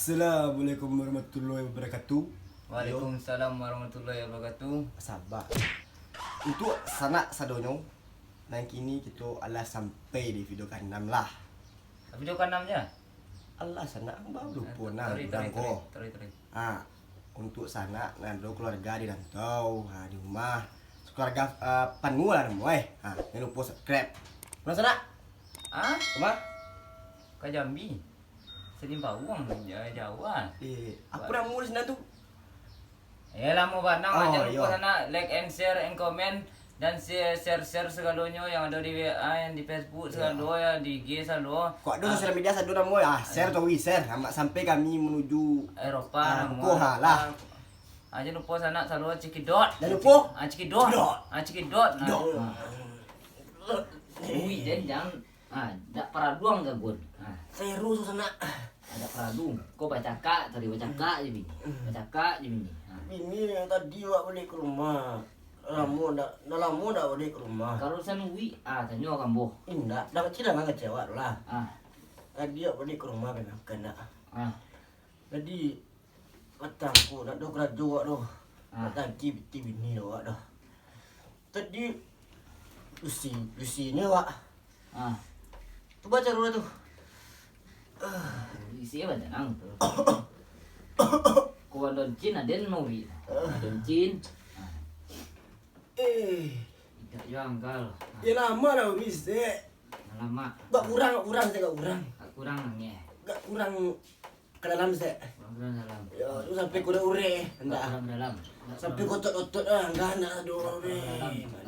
Assalamualaikum warahmatullahi wabarakatuh. Waalaikumsalam warahmatullahi wabarakatuh. Sahabat, untuk sanak sadonyo, dan kini kita alah sampai di video ke-6 lah. Video ke-6-nya? Allah sanak baru lupa nah Teri. untuk sanak nando keluarga di rantau, di rumah. Keluarga panu lah jangan lupa subscribe. Mana sanak? Rumah? Ke Jambi. Sedimpa uang Jawa. Aku dah mula sana tu. Lama banget jangan lupa iya. sana like and share and comment dan share segalanya yang ada di WA, yang di Facebook segala ya, di IG segala. Kok ada sosial media satu nama share atau share sampai kami menuju Eropa lah. Jangan lupa sana selalu Cikidot. Jangan lupa Cikidot. Ui, jangan tak paraduang ke gun. Seru susana. Ada paradung. Kau baca kak tadi baca kak je bini. Ini yang tadi awak balik ke rumah. Lama dah balik ke rumah. Kalau sana ui, tanya orang boh. Indah, dah kecil dah kecewa lah. Tadi awak balik ke rumah kena. Jadi matangku nak dok rajo awak doh. Matangki biti bini awak dah. Tadi Lucy ni awak. Tu baca dulu tu. Isi apa tenang tu. Kau don Chin ada novi. Don Chin. Tidak janggal. Ya lama dah bisa. Lama. Gak kurang saya gak kurang. Kurang nangnya. Gak kurang ke dalam saya. Kurang dalam. Ya, tu sampai kuda ure. Enggak. Kurang dalam. Sampai kotot-kotot enggak nak aduh.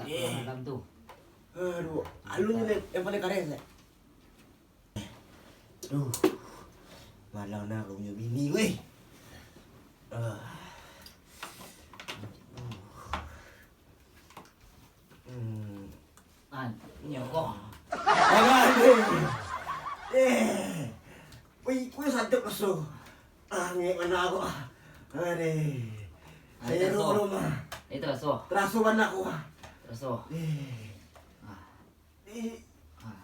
Dalam tu. Aduh, alunya yang paling keren saya. Malang nak kau punya bini weh. Nyokong. Wih, kau sadap lesu. Ngek mana aku. Saya rumah. Itu raso. Terasa mana aku. Raso.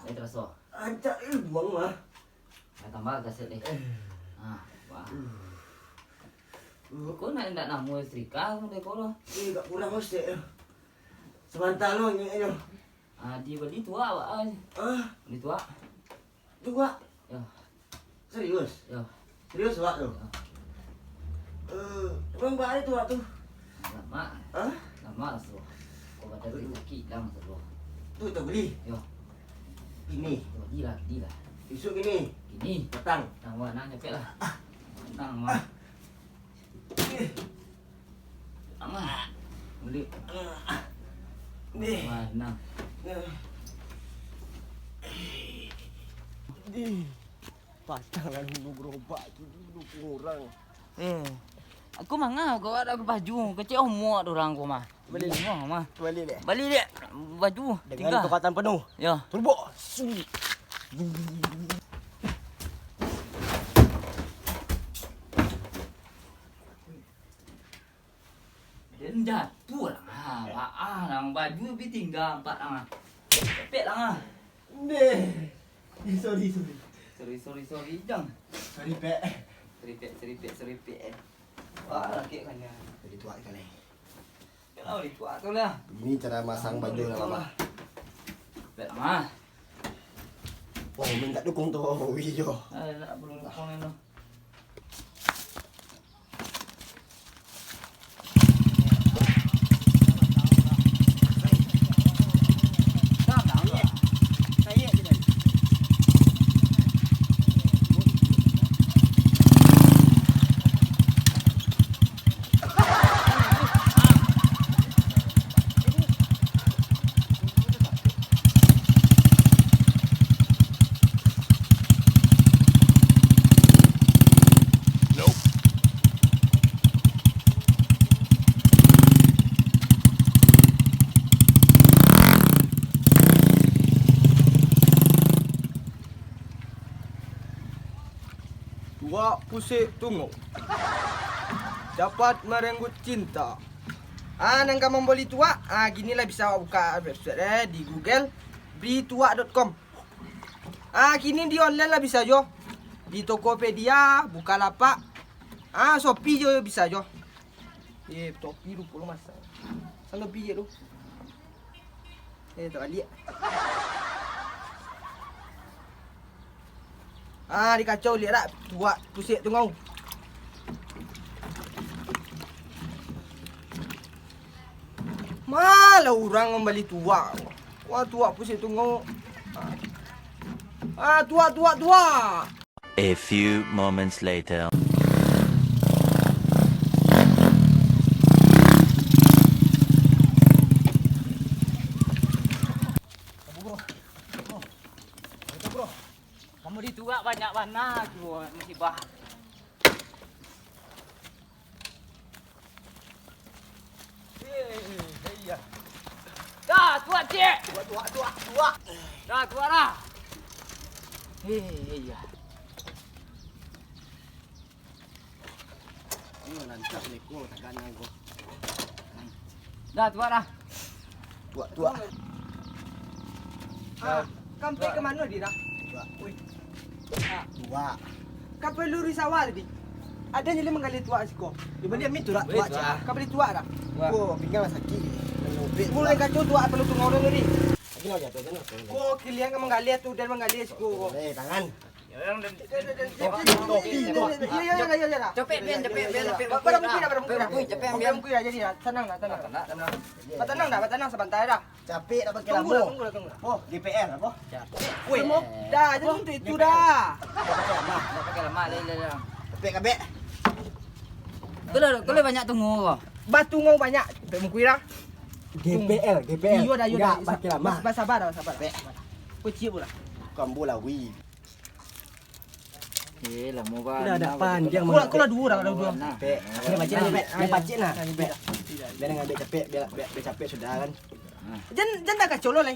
Itu raso. Ajak buang mah. Tambah kasih deh. Wah. Kau nak namu istri kau deh kau. Gak kurang mesti. Sebentar lo ngek. Di beli tua awak. Beli tua. Tua. Ya. Serius? Ya. Serius awak tu? Emang bahaya tua tu? Lama. Lama raso. Kau baca rezeki dah raso. Tu kita beli. Yo. Ini. Di lah. Esok ini. Ini. Petang. Nang nyepek lah. Nang mah. Beli. Ni. Mana? Patang lah dulu gerobak tu 20 orang. Aku mangah kau ada baju kecil muat orang kau mah. Beli mah. Balik dek. Beli dia baju Dengan kekuatan penuh. Ya. Turbo. Dan jatuh lah. Nang baju bi tinggal 4 lah. Cepet lah. Sorry. Sorry jang. Sorry pek. Seripet. Wah, laki kan ya. Jadi tua kali. Kalau di tua tu lah. Ini cara masang baju lah mama. Cepet lah. Oh, minta dukung tu video. Tak belum kau ni. Tua pusik tunggu. Dapat merenggut cinta. Nang kamu membeli tua, ginilah bisa buka website di Google belitua.com. Kini di online lah bisa jo. Di Tokopedia, Bukalapak, Shopee je bisa je. Shopee lupa lu masa. Sana lebih je tu. Tak balik. Dikacau lihat tak? Buat pusing tu kau. Malah orang kembali tua. Wah tua pusing tu kau. Tua. A few moments later. Bro. Kamu ditua banyak mana bro, musibah. Iya. Dah, tua cik. Tua. Dah, tua dah. Iya. Ini lancar ni ko, tekanan ko. Dah, tua dah. Tua. Kampai ke mana dia dah? Tua. Kampai lu risawal di. Ada nyele menggali tua siko. Dia beli mi tua Tua. cak. Kau beli tua dah. Ko pinggang sakit. Lobek. Mulai kacau tua perlu tunggu orang ni. Lagi nak jatuh kan? Ko kilian ka menggali tu dan menggali siko. Tangan. Ya. Cepet biar. Barang mungkin Cepet Barang mungkin jadi tenang dah. Tenang sebentar dah. Capek dapat pakai Tunggu lampu. lah. Oh, DPR apa? Woi, dah jadi itu dah. Dah pakai lama le. Capek kabek. Kalau banyak tunggu. Batu ngau banyak. Sampai mungkin dah. DPR. Iyo dah. Enggak pakai lama. Sabar. Kau cium pula. Kambu lah wi. Lama kan. Dah ada panjang. Kau dah dua. Capek. Dia pacik nah. Biar ngambil capek, biar capek sudah kan. Jangan dah kacau lo le.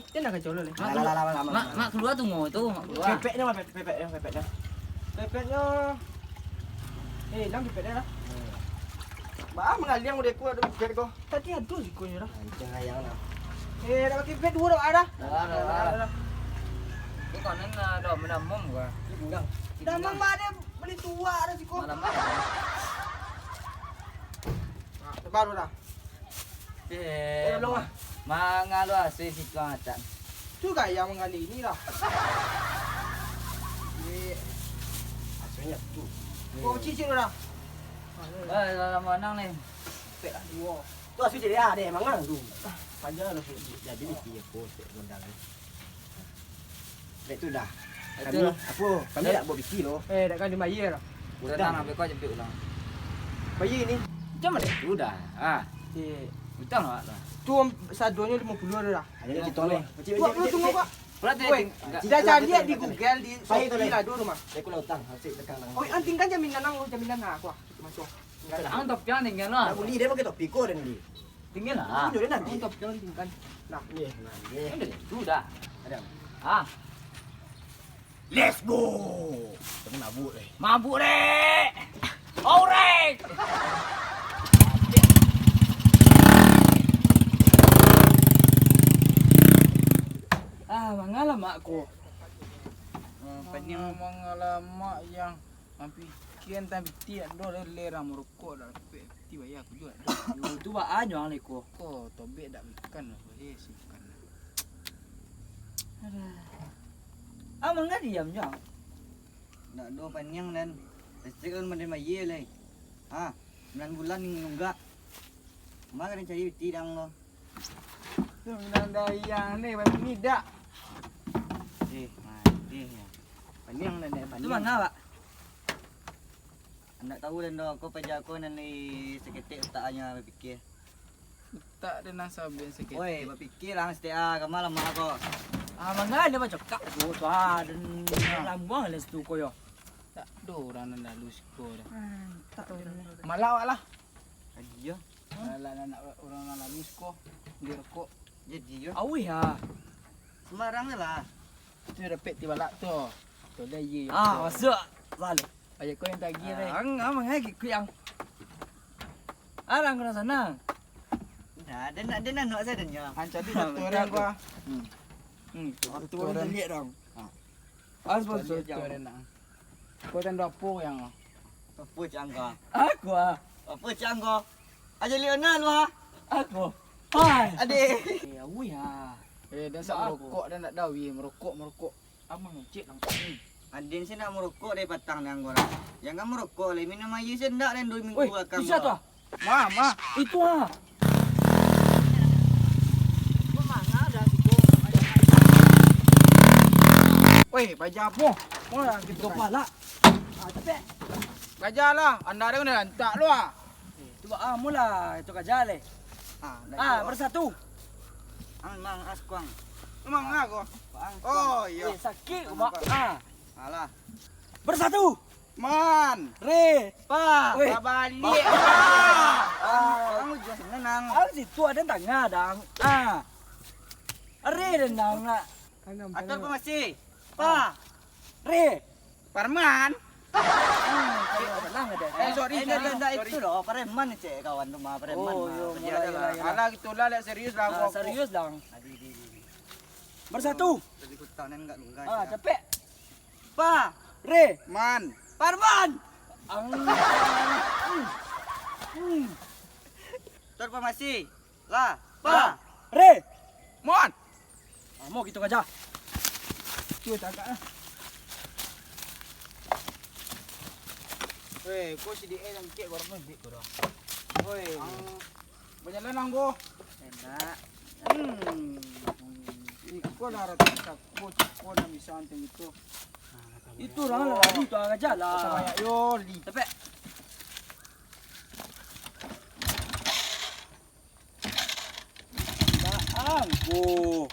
Lama. Mak keluar tunggu tu, mak keluar. Pepeknya mana pepeknya? Pepetnya. Lang pepetnya dah. Bah mengalir yang udah ku ada pepet kau. Tadi ada sih kau ni dah. Jangan ayang lah. Dah pakai pepet dua dah ada. Dah. Tu kanan dah menamam gua. Pinggang. Dah mang ada beli tua dah sih kau. Malam. Baru dah. Belum ah. Mangalo asih si katan. Tu gaya mengali ini lah. Aslinya tu. Kau cicil dah. Lama nang ni. Pepet lah dua. Tu asli jadi ada emang kan tu. Panjang lah jadi ni aku gondang. Baik tu dah. Kami kami tak buat biki loh. Dah kan di Maya lah. Utang nak kau jemput ulang. Maya ni. Macam mana? Sudah. Utang lah. Tu sadonya 50 dah. Ada kita ni. Buat tunggu pak. Berarti Dah cari dia di Google di Shopee lah dulu mah. Saya kena utang, hasil tekan lang. Oh, anting kan jaminan aku. Masuk. ang top yan, tinggal lah. Nak beli dia pakai topi ko dan di. Tinggal lah. Tunjuk dia nanti. Untuk jalan tingkan. Nah, Ni, ni. Sudah. Ada. Ah, Let's go. Kita mabuk eh. mabuk dek. Alright. Mangalamak ko. Panyang mga lama yang mapikian tapi tiap do lera merokok dah ti bayar aku juga. Tu ba anyo ang liko. Ko tobe dak ikan apa sih ikan. Ah mangga diam jang. Nak do panyang dan sekarang menerima ye leh. 9 bulan enggak. Kemarin cari tidang lo. Nang dayang ni ni dak. Mati ya. Panyang dan Tu panyang. mana pak? Anda tahu dan do aku pajak aku nanti seketik taknya berfikir. Tak ada nang saben sikit. Oi, berfikir lang STA kamal lama aku. Ah mangga dia macam kak tu dan lambang les tu koyo. Tak do orang nak lulus ko dah. tak tahu. Malawak lah. Aja. Ala nak orang nak lulus ko di rokok. Jadi yo. Awi ha. Sembarang lah. Tu repet ti balak tu. Tu dah ye. Ah masuk. Balik. Ayah kau yang tagih leh. Mangga ki yang. Arang kena sana. Nah, dia nak saya denya. Hancur tu satu orang gua. Tu orang lihat dong. Ah sponsor Tu jauh. orang nak. Kau tak ada apa yang? Apa cangga? Aku ah. Apa cangga? Aja Leonan wah. Aku. Hai. Adik. Awi ha. Dan sak merokok dan nak dawi merokok. Amang cik nang ni. Adin sih nak merokok dari petang dan orang. Jangan merokok le minum air sendak dan 2 minggu Oi, belakang. bisa tu ah. Ma. Itu ah. Weh, baja apa? Mana kita Kepala. Cepet. baja lah. Anda ada kena lantak lu ah. Coba mula itu kajale. Bersatu. Mang askuang. Memang aku. Oh iya. Sakit Mak. Alah. Bersatu. Man. Re. Pa. Weh. Balik. Kamu juga senang. Aku situ ada tengah dang. Re dan dang nak. Atau apa masih? Pa. Re. Parman. Tenang ada. Sorry. Itu loh, preman cek kawan rumah preman. Oh, yo, Dia mulai. adalah. Alah gitulah lek serius lah aku. Serius dang. Bersatu. Tadi kutanan enggak lunggah. Cepet. Pa. Re. Man. Parman. Ang. Tor pa masih? Lah. Pa. Re. Man. Mau gitu aja. Cuy tak ah. Weh, kau si dia yang cek baru nanti kau dah. Weh, banyak lenang kau. Enak. Kau dah rata tak kau dah bisa anteng itu. Itu orang lari tu aja lah. Sama ya yo li. Cepet. Anggo.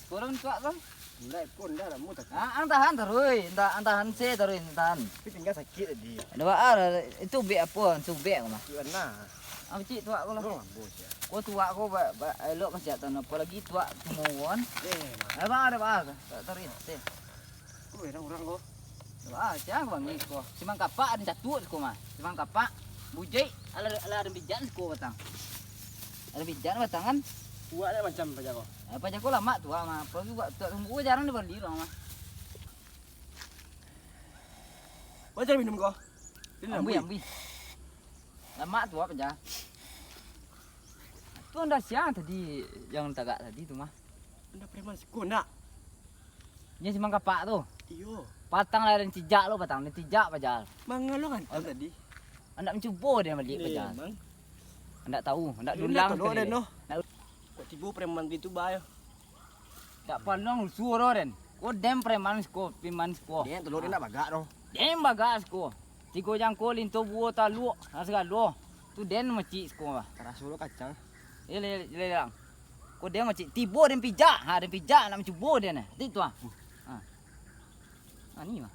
Kurang tuak kan? Enggak pun dah lah mudah. Ang tahan terus, ang tahan se terus tahan. Tapi tinggal sakit tadi. Ada itu be apa? Itu be mah. Karena Ang cik tuak ko lah. orang bos ya. Ko tuak ko elok kesehatan apalagi tuak kemauan. Eh, Ada ba? Tarin. Se. kau orang kau. Siang bang ni ko. Simang kapak ada jatuh ko mah. Simang kapak bujai ala bijan ko batang. Ada bijan batangan. Buat ada macam apa kau. Apa jago lama tuak mah. Apalagi buat tuak tunggu jarang dibeli mah. Macam minum kau. Ambil. Lama tuak aja. Tu anda siang tadi yang tagak tadi tu mah. Anda preman sekolah nak. Nya simang kapak tu. Iyo. Patang lah dan tijak lo patang, dan tijak pajal. Mangalong kan tadi. Anda mencuba dia balik pajal. Memang. Anda tahu, anda Ini dulang tolong sekali dan dia. noh. Kau tiba preman itu bayo. Tak pandang suara den. Ko dem preman ko, piman ko. Dia tolong dia nak bagak noh. Dem bagas ko. Tigo jang ko linto buo ta lu, asga lu. Tu den maci ko bah. Terasa lo kacang. Ile lang. Ko dem maci tibo dem pijak, dem pijak nak mencuba dia nah. Ti tu ah. Ni mah.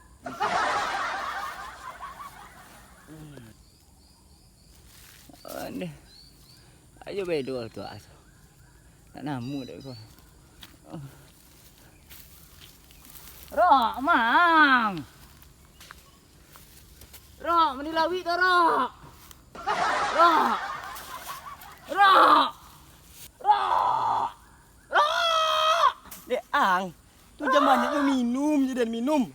Ane. Ayo bedo tu ah. Tak namu dah ko. Rok, mang. Rok, menilawi tu rok. Rok. Rok. Rok. Rok. Dek ang. Tu zamannya tu minum je dan minum.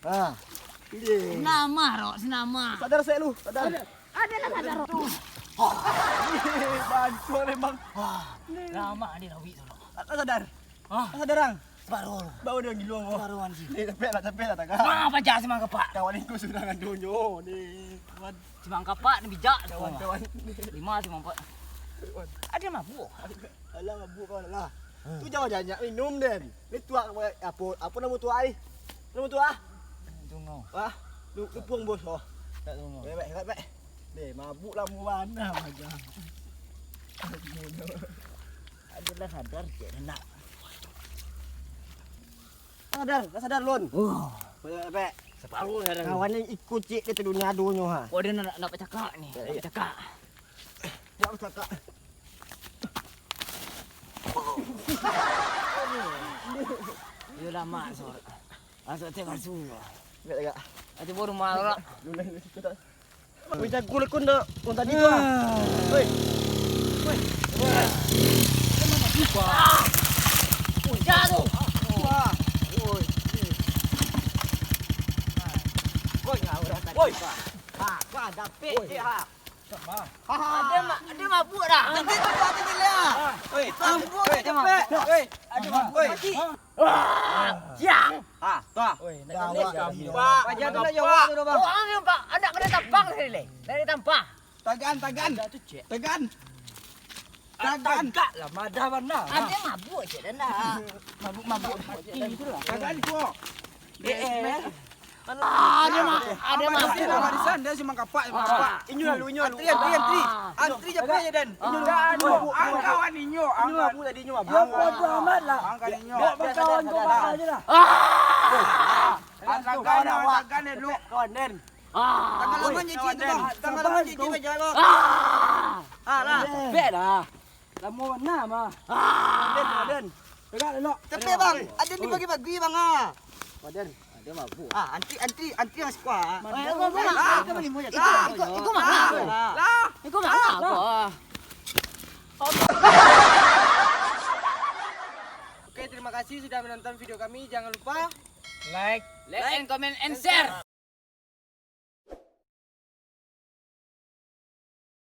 Dia. Nama rok, senama. Sadar saya lu, sadar. Ada lah sadar rok. Bantu memang. Nama dia lawi tu rok. Tak sadar. Sadar ang. Baru. Bau dia gilung kau. Baruan sih. Capek lah tak kah. Apa jah si mangka pak? Kawan aku sudah ngandunyo ni. Kawan. Si mangka pak ni bijak tu. Kawan. 5 si mangka. Ada mabuk. Alah mabuk kau lah. Tu jangan banyak minum den. Ni tuak apa nama tuak ni? Nama tuak? Tunggu. Wah, lu puang bos oh. Tak tunggu. Baik. Deh, mabuk lah mana aja. Adalah sadar je nak. Sadar lon. Baik. Separuh sekarang. Kawan ni ikut cik dia tu dunia adunyo ha. Oh dia nak bercakap ni. Nak bercakap. Dia cakap. Yo lama sore. Asal tengah sungai. Enggak enggak. Ati baru marah. Woi, jangan kulit kau nak. Kau tadi tu ah. Woi. Woi. Jatuh. Wah. Kau ngau dah tadi. Woi. Ha, kau dapat je ha. Ada mabuk dah. Nanti tu hati ni lah. Woi, tampuk Ada cepet. Woi, Ada woi. Siap. Ha, tu. Woi, nak Gawat kena kami. Pak. Wajah tu nak jawab tu dah, Bang. Oh, angin Pak. Anak kena tampang dari le. Dari tampang. Tagan. Tagan. Tagak lah, madah mana. Ada mabuk je dan dah. Mabuk mati tu lah. Tagan kau. Ada mabuk. Ada barisan dia cuma kapak. Inyo lalu, inyo lalu. Antri. Antri cepet je Dan. Inyo angkawan inyo. Inyo abu tadi, inyo abu. Bodoh amat lah. Angkat inyo. Kawan kau bakal je lah. Tagan dulu. Kawan Den. Tagan lama je tu bang. Tagan lama je tu jaga. Lah. Bet dah. Lama mana mah. Den. Tegak elok. Cepet bang. Ada ni bagi-bagi bang ah. Den. Ada mabuk. Antri yang sekuat. Ikut mana? Ikut mana? Ikut mana? Oke, terima kasih sudah menonton video kami. Jangan lupa Like and comment and share.